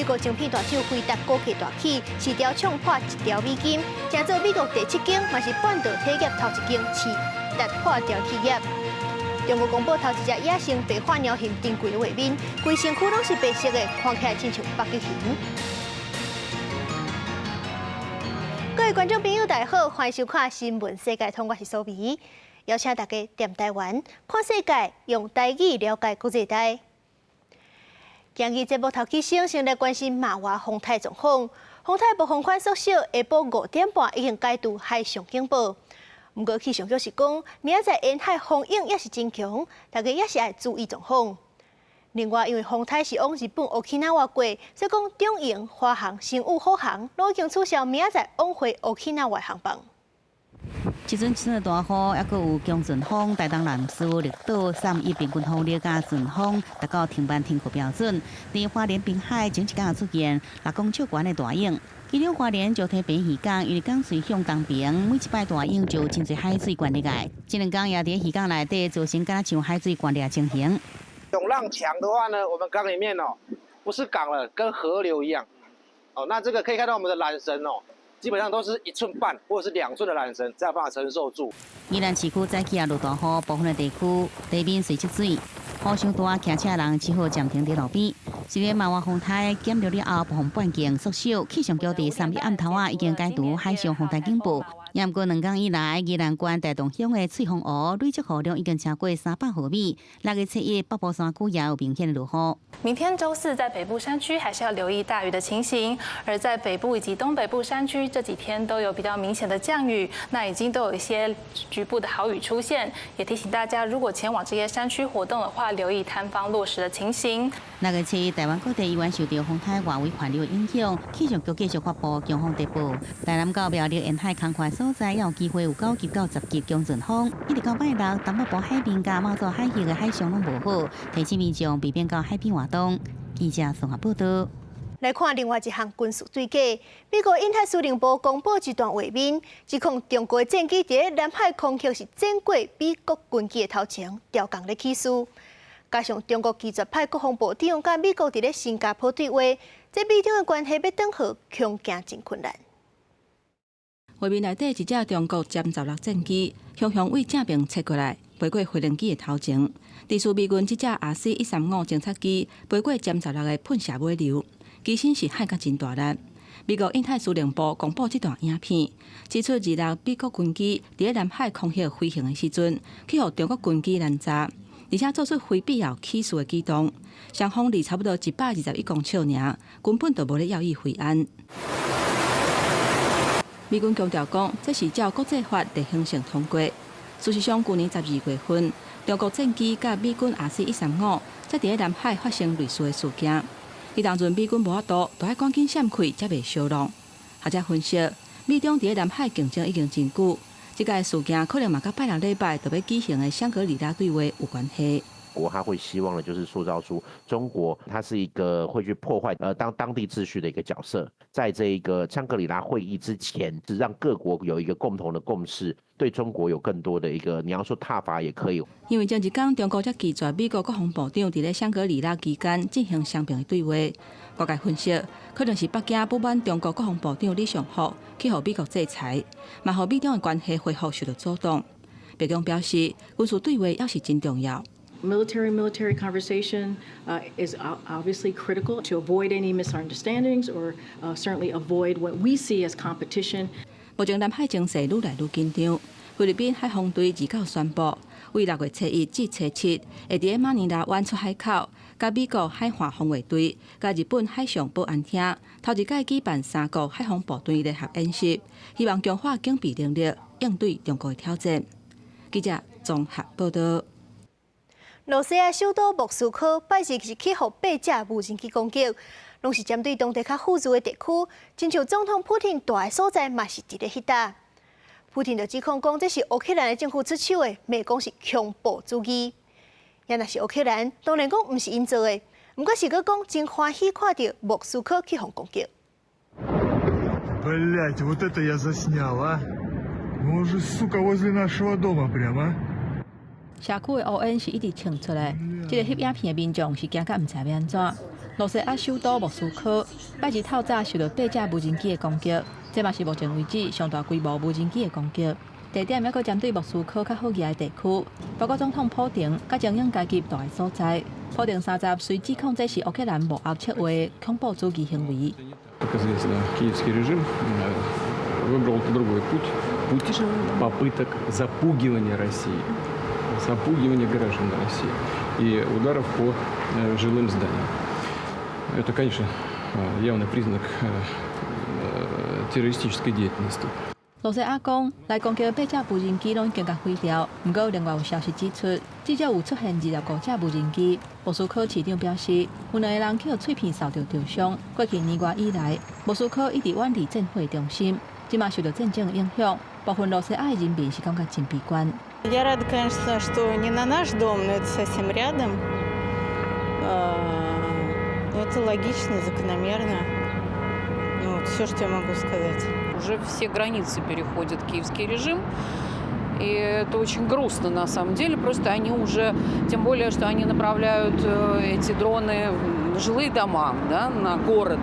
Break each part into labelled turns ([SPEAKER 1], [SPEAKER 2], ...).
[SPEAKER 1] 国晶片大厂辉达股价大起，市调冲破1兆美金，成做美国第7间，嘛是半导体业头一间市值破兆企业。中国公布头一只野生白化鸟形珍贵的画面，规身躯拢是白色的，看起来亲像北极熊。各位观众朋友，大家好，欢迎收看《新闻世界通》，我是苏眉，邀请大家踮台湾看世界，用台语了解国际台。今日节目头起先来关心马华洪台状况。洪台暴风圈缩小，下晡5点半已经解除海上警报。不过气象局是讲，明仔载沿海风影也是真强，大家也是要注意状况。另外，因为风台是往日本沖縄过，所以讲中营、华航、新宇虎航都已经取消明仔载往回沖縄航班。
[SPEAKER 2] 即阵的大雨，还佫有强阵风，台东南苏绿岛3.1平均风力加阵风，达到停班停课标准。伫花莲滨海前一天出现6公尺悬的大影。其中花莲石梯坪渔港，因为港水向东平，每一摆大影就真侪海水灌入来。这2天也伫渔港内底造成敢若像海水灌入情形。
[SPEAKER 3] 涌浪强的话呢，我们港里面不是港了，跟河流一样。那这个可以看到我们的缆绳基本上都是1寸半或者是2寸的缆绳，才有办法承受住。宜
[SPEAKER 2] 兰市区早起也落大雨，部分的地区地面水积水，雨伤大，骑车人只好暂停伫路边。虽然马华风台减弱了后，暴风半径缩小，气象局伫3日暗头已经解除海上风台警报。也不过2天以来，宜兰县大同乡的翠峰湖累积雨量已经超过300毫米。6月7日，北部山区也有明显的落雨。
[SPEAKER 4] 明天周4在北部山区还是要留意大雨的情形，而在北部以及东北部山区这几天都有比较明显的降雨，那已经都有一些局部的豪雨出现，也提醒大家，如果前往这些山区活动的话，留意坍方落石的情形。
[SPEAKER 2] 6月7日，台湾各地依然受到风台外围环流影响，气象局继续发布强风特报。台南到苗栗沿海空旷所在，也有机会有9级到10级强阵风，一直到拜六，东北部海边甲猫祖海域的海象拢无好，提醒民众避免到海边活动。记者综合报道。
[SPEAKER 1] 来看另外一项军事对价，美国印太司令部公布一段画面，指控中国的战机伫南海空域是战过美国军机的头前，调降咧起诉。加上中国拒绝派国防部长甲美国伫咧新加坡对话，这美中的关系要转好，恐惊真困难。
[SPEAKER 5] 画面内底一只中国歼-16战机，雄雄为正面切过来，飞过飞行机的头前。第四美军这只 RC-135侦察机飞过歼-16的喷射尾流，机身是海甲真大力。美国印太司令部公布这段影片，指出日美国军机伫南海空域飞行的时阵，去互中国军机拦截。而且做出非必要起诉的举动，双方离差不多121公尺尔，根本就无咧要伊回安。美军强调讲，这是照国际法地形性通过。事实上，去年12月份，中国战机甲美军 RC-135才伫南海发生类似的事件。迄当阵美军无法度，就要赶紧闪开，才袂烧弄。学者分析，美中伫南海竞争已经真久。这个事件可能嘛，甲拜6礼拜就要举行的香格里拉对话有关系。
[SPEAKER 6] 他会希望的就是塑造出中国，它是一个会去破坏当地秩序的一个角色。在这一个香格里拉会议之前，是让各国有一个共同的共识，对中国有更多的一个你要说挞伐也可以。
[SPEAKER 5] 因为前一天中国才拒绝美国国防部长伫咧香格里拉期间进行双边的对话。外界分析，可能是北京不满中国国防部长李尚福去互美国制裁，嘛互美中的关系恢复受到阻挡。白宫表示，军事对话也是真重要。
[SPEAKER 7] Military conversation is obviously critical to avoid any misunderstandings or certainly avoid what we see as competition.
[SPEAKER 5] 目前南海情势愈来愈紧张，菲律宾海防队29宣布，为6月7日至7日，会伫马尼拉湾出海口，甲美国海岸防卫队、甲日本海上保安厅头一届举办3国海防部队联合演习，希望强化警备能力，应对中国的挑战。记者综合报道。
[SPEAKER 1] 罗西亚首都莫斯科拜日是起互8架无人机攻击，拢是针对当地较富裕的地区，亲像总统普丁住的所在嘛是伫咧迄搭。普丁就指控讲，这是乌克兰的政府出手的，骂讲是恐怖主义。也若是乌克兰，当然讲毋是因做的，毋过是佮讲真欢喜看到莫斯科起互攻击。
[SPEAKER 8] Блять, вот это я заснял, а? Мы уже, сука, возле нашего дома прямо.
[SPEAKER 5] 社区的乌烟是一直冲出来，这个翕影片的民众是惊甲毋知要安怎。罗西亚首都莫斯科拜日透早受到8架无人机的攻击，这嘛是目前为止上大规模无人机的攻击。地点还佫针对莫斯科较好野的地区，包括总统普廷甲中央阶级住的所在。普廷30随指控这是乌克兰幕后策划恐怖主义行为。
[SPEAKER 9] Киевский режим выбрал другой путь попыток запугивания России, запугивания граждан России и ударов по жилым зданиям. Это, конечно, явный признак террористической деятельности.
[SPEAKER 5] 罗西亚讲，来攻击8架无人机拢已经甲毁掉。不过，另外有消息指出，至少有出现25架无人机。莫斯科市长表示，有2个人去碎片受到重伤。过去年外以来，莫斯科一直远离战火中心，即马受到战争影响，部分罗西亚的人民是感觉真悲观。
[SPEAKER 10] Я рада, конечно, что не на наш дом, но это совсем рядом. Это логично, закономерно. Ну, все, что я могу сказать.
[SPEAKER 11] Уже все границы переходит киевский режим. И это очень грустно на самом деле. Просто они уже, тем более, что они направляют эти дроны на жилые дома, да, на город.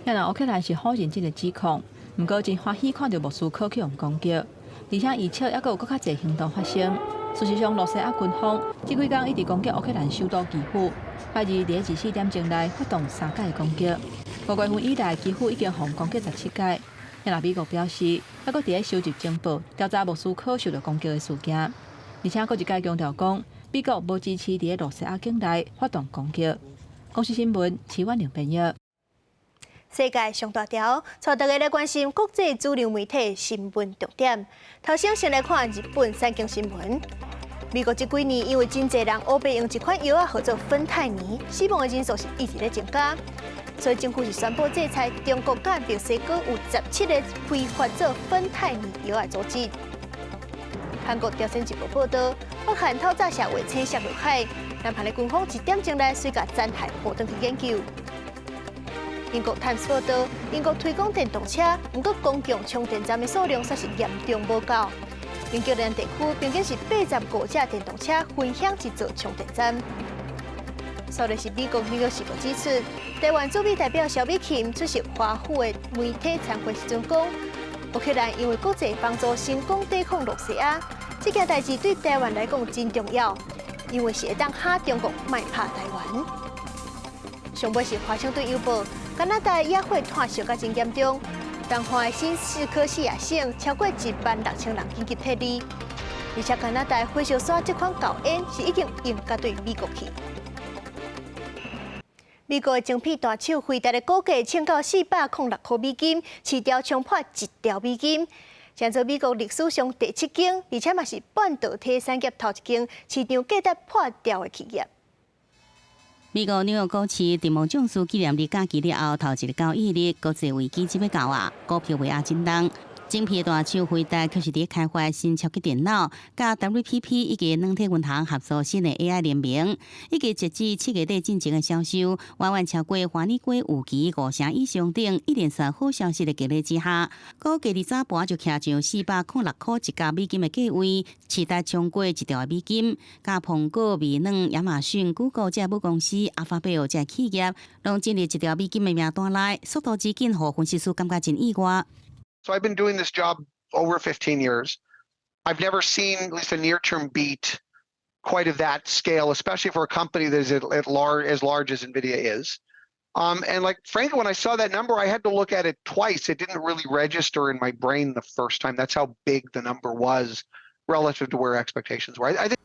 [SPEAKER 5] 虽然乌克兰是否认这个指控，不过真欢喜看到莫斯科去用攻击，而且预测还有更较侪行动发生。事实上，罗西亚军方这几天一直攻击乌克兰首都基辅，拜日在24点钟内发动3届攻击。5月份以来，基辅已经共攻击17届。然后美国表示，还佫伫咧收集情报，调查莫斯科受到攻击的事件，而且佫一再强调讲，美国无支持伫咧罗西亚境内发动攻击。公司新闻，齐婉玲编译。
[SPEAKER 1] 世界上大条，带大家来关心国际主流媒体新闻重点。头先先来看日本三更新闻。美国这几年因为真侪人乌白用一款药合作芬太尼，死亡的人数是一直在增加。所以政府是宣布制裁中国甲墨西哥有17个非法做芬太尼药的组织。韩国朝鲜日报报道，北韩透早社会倾泻落海，南韩的军方1点钟内随甲残骸抱回去研究。英国 Times 报道，英国推广电动车，不过公共充电站的数量却是严重无够。英格兰地区平均是85架电动车分享一座充电站。昨日是美国《纽约时报》指出，台湾驻美代表萧美琴出席华府的媒体参会时阵讲，乌克兰因为国际帮助成功抵抗罗西亚，这件代志对台湾来讲真重要，因为是会当哈中国卖拍台湾。上尾是华盛顿邮报，加拿大野火炭烧甲真严重，东华的新斯科西亚省超过16000人紧急撤离，而且加拿大火烧山这款导演是已经用甲对美国去。美国的精品大手回答的估计称到406块美金，市调冲破1兆美金，成做美国历史上第7间，而且嘛是半导体产业头一间市场价值破兆的企业。
[SPEAKER 2] 美国纽约股市在毛将士纪念日假期了后，头一个交易日，国际危机即要到啊，股票为压震荡。晶片大手回答却是伫开发新超级电脑，甲 WPP 以及软体银行合作新的 AI 联名，以及截至7月底进前的销售，远远超过华丽龟预期5成以上等，一连串好消息的激励之下，股价伫早盘就徛上406块1角美金的价位，期待冲过1兆美金。甲苹果、微软、亚马逊、Google 这母公司、阿法贝尔这企业，拢进入1兆美金的名单内，速度之紧，互分析师感觉真意外。
[SPEAKER 12] So I've been doing this job over 15 years. I've never seen at least a near-term beat quite of that scale, especially for a company that is as large as NVIDIA is. And like, frankly, when I saw that number, I had to look at it twice. It didn't really register in my brain the first time. That's how big the number was relative to where expectations were. I think.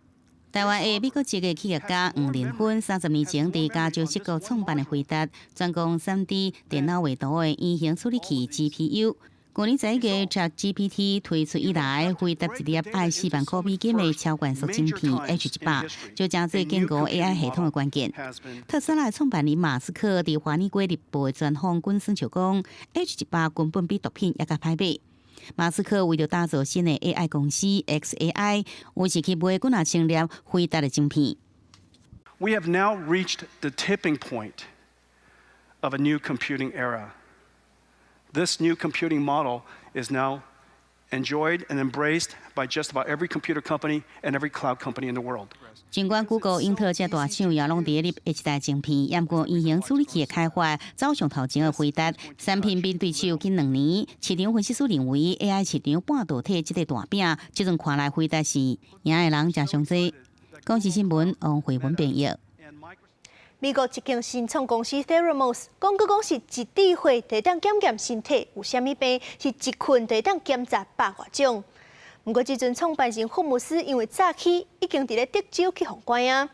[SPEAKER 2] 台湾的美国籍的企业家黄连芬30年前伫加州硅谷创办的回答，专攻 3D 电脑绘图的圆形处理器 GPU。去年11月 ，ChatGPT 推出以来，回答一粒爱4万块美金的超悬速晶片 H100，就将这建构 AI 系统的关键。特斯拉的创办人马斯克伫华尔街日报的专访官宣称讲 ，H100 根本比毒品还较歹买。马斯克为了打造新的 AI 公司 XAI， 有时去买几若千粒回答的晶片。
[SPEAKER 13] We have now reached the tipping point of a new computing era. This new computing model is now enjoyed and embraced by just about every computer company and every cloud company in the world.
[SPEAKER 2] 尽管 Google、英特尔这大厂也拢伫咧下一代晶片，验过语言处理器的开发走上头前的回答，产品比对手近2年。市场分析师认为 ，AI 市场半导体这个大饼，即阵看来回答是赢的人真上济。公司新闻王慧文编译。
[SPEAKER 1] 美国一间新创公司 Theranos 广告公司一滴血就当检验身体有啥物病，是一困就当检查100多种。不过，这阵创办人霍姆斯因为早起已经伫咧德州去封关啊。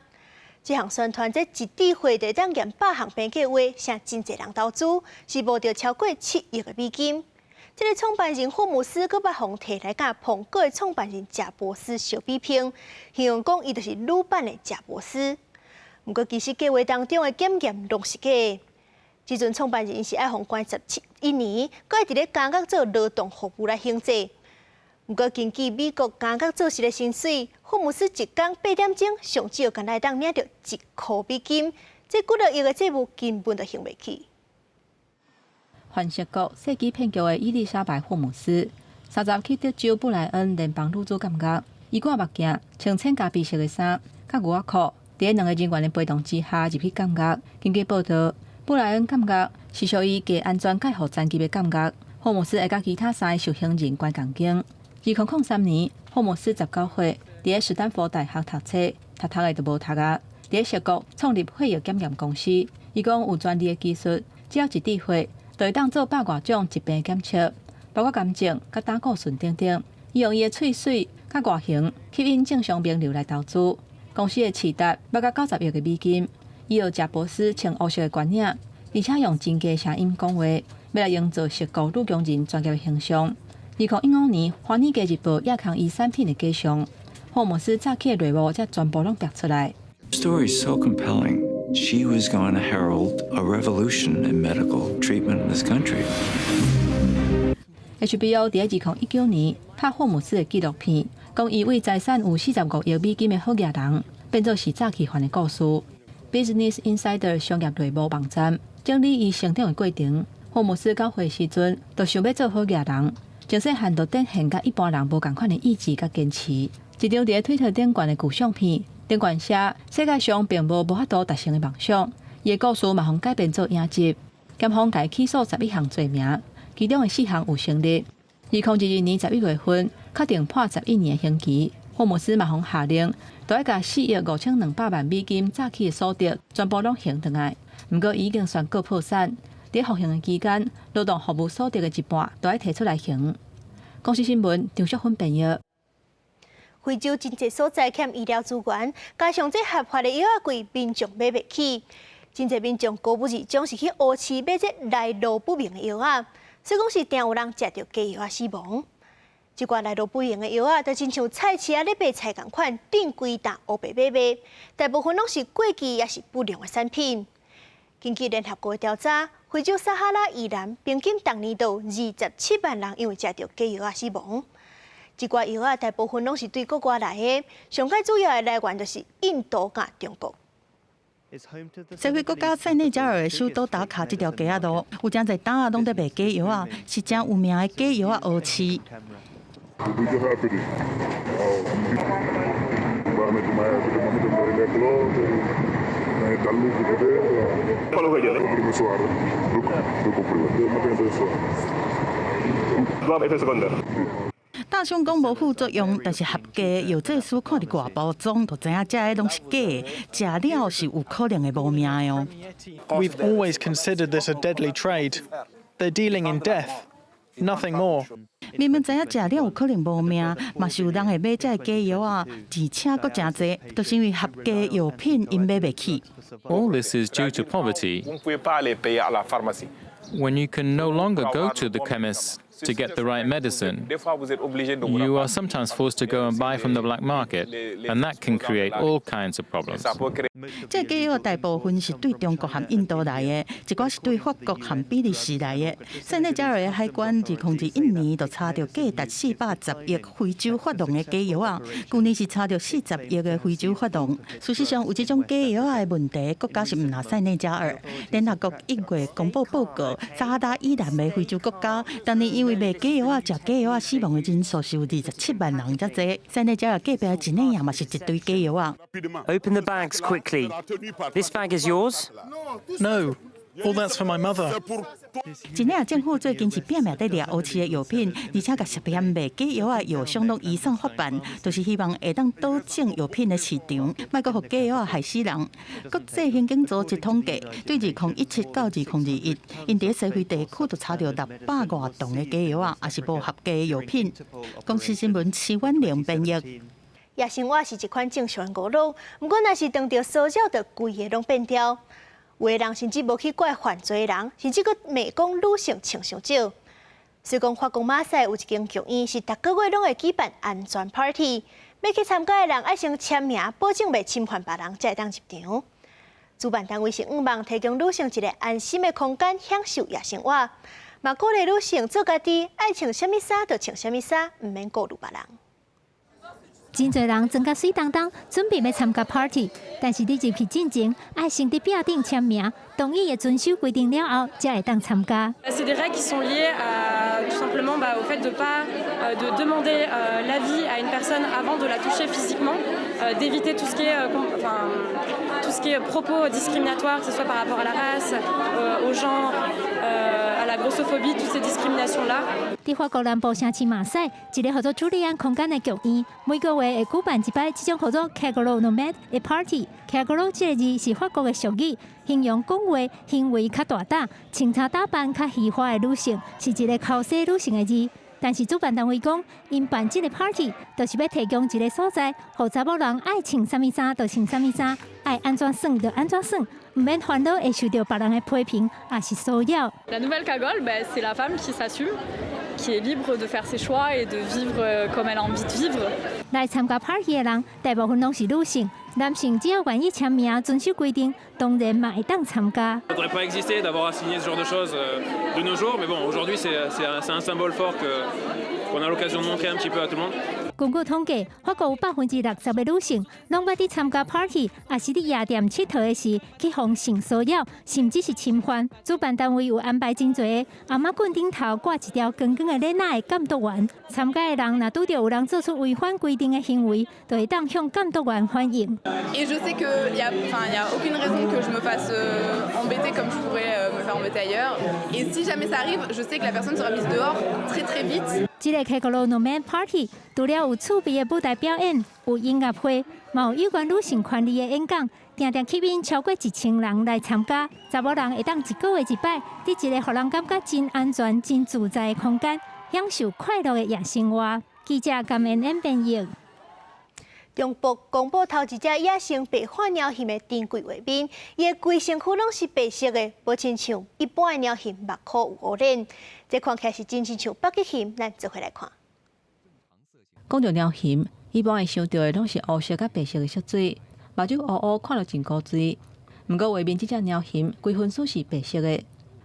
[SPEAKER 1] 这项宣传这一滴血就当验100项病计划，向真侪人投资，是募到超过7亿美金。这个创办人霍姆斯搁捌互提来甲苹果的创办人贾伯斯相比拼，形容讲伊就是女版的贾伯斯。不过，其实计划当中的检验拢是假的。这阵创办人是爱封关11年，搁爱伫咧感觉做劳动服务来行制。不过，根据美国感觉做事的薪水，霍姆斯一工8点钟，上少敢来当领到1块美金，这几个亿的债务根本就行袂起。
[SPEAKER 5] 环石国设计骗局的伊丽莎白·霍姆斯，30去德州布莱恩联邦女子感觉，伊挂目镜，穿浅咖啡色的衫，甲牛仔裤，伫咧2个人员的陪同之下入去感觉。根据报道，布莱恩感觉是属于给安全介护残疾的感觉。霍姆斯会甲其他3个受刑人关监禁。2003年，霍姆斯19岁，伫咧史丹佛大学读册，读的就无读啊。伫咧石国创立血液检验公司，伊讲有专利的技术，只要一滴血，就会当做100多种疾病检测，包括癌症、甲胆固醇等等。伊用伊的喙水、甲外形吸引正常名流来投资。公司的市值要到90亿美金。伊由贾伯斯穿乌色的冠领，而且用真假声音讲话，要来营造石国女强人专业的形象。2015年，《华尔街日報》也抗伊产品的假象，霍姆斯早起的内幕才全部拢爆出来。
[SPEAKER 14] Story is so compelling. She was going to herald a revolution in medical treatment in this country.
[SPEAKER 5] HBO 伫2019年拍霍姆斯的纪录片，讲伊为财产有45亿美金的好业人，变作是早期犯的故事。Business Insider 商业内幕网站整理伊成长的过程。霍姆斯9岁时阵，就想要做好业人。从细汉就展现甲一般人无共款的意志甲坚持。一张伫咧推特顶悬的旧相片，顶悬写世界上并无法度达成的梦想。伊的故事嘛，互改编做影集，检方甲起诉11项罪名，其中的4项有成立。2012年11月份，确定判11年的刑期。霍姆斯嘛，互下令，就要甲4亿5200万美金早期的所得全部拢还回来。不过，伊已经宣告破产。伫服刑的期间，劳动服务所得的一半都要提出来还。公司新闻张淑芬编译。
[SPEAKER 1] 非洲真侪所在欠医疗资源，加上这合法的药仔贵，民众买袂起。真侪民众高不是总是去乌市买这来路不明的药仔，所以讲是定有人食到假药仔死亡。这寡来路不明的药仔，就亲像菜市啊咧卖菜共款，顶规担乌白买卖，大部分拢是过期也是不良的产品。根据联合国调查，非洲撒哈拉以南平均当年度27万人因为食到假药仔死亡。这寡药仔大部分拢是对国外来的，上界主要的来源就是印度甲中国。
[SPEAKER 15] 西非国家塞内加尔的首都达卡这条街仔路，有真侪档啊拢在卖假药仔，是真有名的假药仔乌市。大象讲无副作用，但是合格药剂师看伫外包装，就知影这个拢是假的，食了是有可能会无命的哦。
[SPEAKER 16] We've always considered this a deadly trade. They're dealing in death, nothing more.
[SPEAKER 15] 明明知影食了有可能无命，嘛是有人会买这假药啊，而且佫真济，就是因为合格药品因买袂起。
[SPEAKER 17] All this is due to poverty. When you can no longer go to the chemist to get the right medicine, you are sometimes forced to go and buy from the black market, and that can create all kinds of problems.
[SPEAKER 15] 这假药大部分是对中国和印度来的，一寡是对法国和比利时来的。塞内加尔的海关2021年就查到价值410亿非洲法郎的假药啊，去年是查到40亿的非洲法郎。事实上，有这种假药的问题，国家是唔拿塞内加尔。联合国1月公布报告，撒哈拉以南的非洲国家，但是因因为卖假药啊、食假药啊死亡的人数是有27万人才侪。山内家隔壁一年也嘛是一堆假药啊。
[SPEAKER 18] Open the bags quickly. This bag is yours?
[SPEAKER 16] No. All that's for my mother.
[SPEAKER 15] 真正政府最近是拼命在掠乌市的药品，而且甲涉嫌卖假药啊药商拢移送法办，就是希望会当导正药品的市场，莫阁互假药害死人。国际刑警组织统计，对2017到2021，因伫社会地区就查到600多吨的假药啊，也是无合格的药品。公司新闻徐婉玲编译。
[SPEAKER 1] 夜生活是一款正常的娱乐，不过若是当着骚扰，就规个拢变调。有的人甚至无去怪犯罪的人，甚至佫骂讲女性穿伤少。虽讲法国马赛有一间剧院是逐个月拢会举办安全 party， 要去参加的人爱先签名，保证袂侵犯别人才会当入场。主办单位是希望提供女性一个安心的空间，享受夜生活，嘛鼓励女性做家己，爱穿啥物衫就穿啥物衫，唔免顾虑别人。
[SPEAKER 19] 真侪人装甲水当当，准备要参加 party， 但是你入去进前，爱先伫壁顶签名，同意会遵守规定了后，才会当参加。
[SPEAKER 20] C'est des règles qui sont liées à tout simplement au fait de pas de demander l'avis à une personne avant de la toucher physiquement, d'éviter tout ce qui est propos discriminatoires, que ce soit par rapport à la race, au genre, à la grossophobie, toutes ces discriminations là.
[SPEAKER 19] 伫法国南部城市马赛，一个叫做朱利安空间的剧院，每个月会举办一摆这种叫做 Cagolo Nomad 的 party。Cagolo 这个字是法国的俗语，形容讲话行为较大胆、穿插打扮较喜欢的女性，是一个考试女性的字。但是主办单位讲，因办这个 party， 就是要提供一个所在，让查某人爱穿啥物衫就穿啥物衫，爱安怎耍就安怎耍，唔免烦恼会受到别人的批评，也是骚扰。
[SPEAKER 20] La nouvelle cagole, c'est la femme qui s'assume, qui est libre de faire ses choix et de vivre comme elle a envie de vivre.
[SPEAKER 19] 来参加 party 的人，大部分拢是女性。男性只要愿意签名、遵守规定，当然嘛会当参加。
[SPEAKER 21] Ça devrait pas exister d'avoir à signer ce genre de choses de nos jours, mais bon, aujourd'hui c'est un symbole fort qu'on a l'occasion de montrer un petit peu à tout le monde.
[SPEAKER 19] 根据统计，法国有60%的女性拢捌伫参加 party， 也是伫夜店佚佗的时去防性骚扰，甚至是侵犯。主办单位有安排真侪阿妈棍顶头挂一条光光的链仔的监督员，参加的人若拄到有人做出违反规定的行为，就会当向监督员反映。
[SPEAKER 20] Et je sais qu'il y a aucune raison que je me fasse embêter comme je pourrais me faire embêter ailleurs. Et si jamais ça arrive, je sais que la personne sera mise dehors très très vite.
[SPEAKER 19] 这个 Cagolo Nomad Party 除了有趣味的舞台表演，有音乐会，嘛有有关女性权利的演讲，定定吸引超过1000人来参加。查某人会当一个月一摆，伫一个互人感觉真安全、真自在的空间，享受快乐的夜生活。记者甘恩恩编译。
[SPEAKER 1] 中国公布头一只野生白化鸟翕的珍贵画面，伊的规身躯拢是白色的，无亲像一般的鸟翕目壳有乌脸。这看起来是真像北极熊，咱做回来看。
[SPEAKER 5] 讲到鸟翕，一般会想到的拢是乌色甲白色的色水，目睭乌乌，看着真古锥。不过画面这只鸟翕规分属是白色的，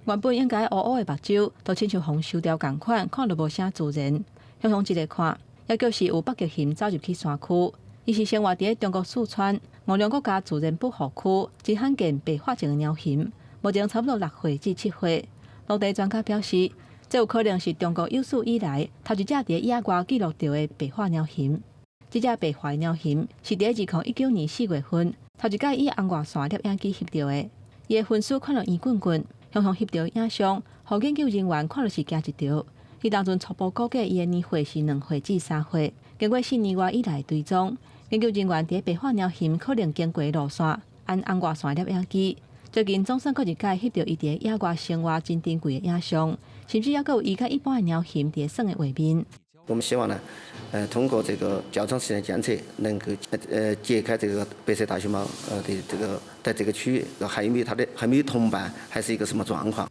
[SPEAKER 5] 原本应该乌乌的目睭，都亲像风收掉共款，看着无啥自然。向向一个看，也就是有北极熊走入去山区。伊是生活伫中国四川五梁国家自然保护区，真罕见白化症的鸟翕，目前差不多6岁至7岁。当地专家表示，这有可能是中国有史以来头一只伫野外记录到的白化鸟翕。这只白化鸟翕是伫2019年4月份头一届以红外线摄影机翕到的，伊的分数看着圆滚滚，向翕到影像，互研究人员看着是惊一跳。伊当阵初步估计伊的年岁是2岁至3岁，经过4年外以来追踪。研究人员伫白化鸟翕可能经过路线，按红外线摄影机，最近总算佫一届翕到伊伫野外生活真珍贵的影像，甚至还佫有伊甲一般的鸟翕伫耍的画面。
[SPEAKER 22] 我们希望呢，通过这个较长时间监测，能够揭开这个白色大熊猫的这个在这个区域还有没有同伴，还是一个什么状况？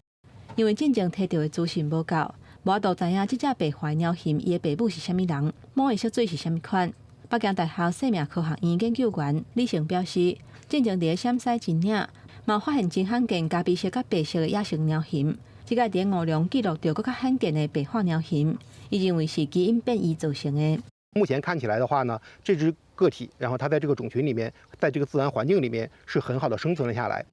[SPEAKER 5] 因为真正摕到的资讯无够，无法度知影这只白化鸟翕伊的爸母是啥物人，毛的色水是啥物款。北京大学生命科学院研究员李成表示，进前伫陕西真岭，嘛发现真罕见咖啡色甲白色的野生鸟翕，即个伫五梁记录到更较罕见的白化鸟翕，伊认为是基因变异造成的。
[SPEAKER 23] 目前看起来的话呢，这只个体，然后它在这个种群里面，在这个自然环境里面是很好的生存了下来。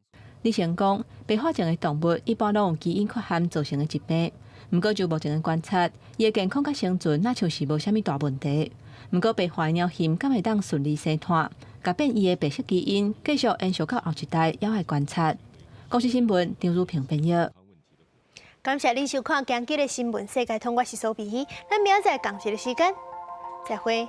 [SPEAKER 5] 李成讲，白化症的动物一般拢有基因缺陷造成的疾病，不过就目前的观察，伊的健康甲生存那像是无啥物大问题。不过白化鸟罣敢会当顺利生产，改变伊的白色基因，继续延续到后一代，也要观察。公司新闻张如平编译。
[SPEAKER 1] 感谢您收看今日的新闻世界通，我是苏比，咱明仔载同一个时间再会。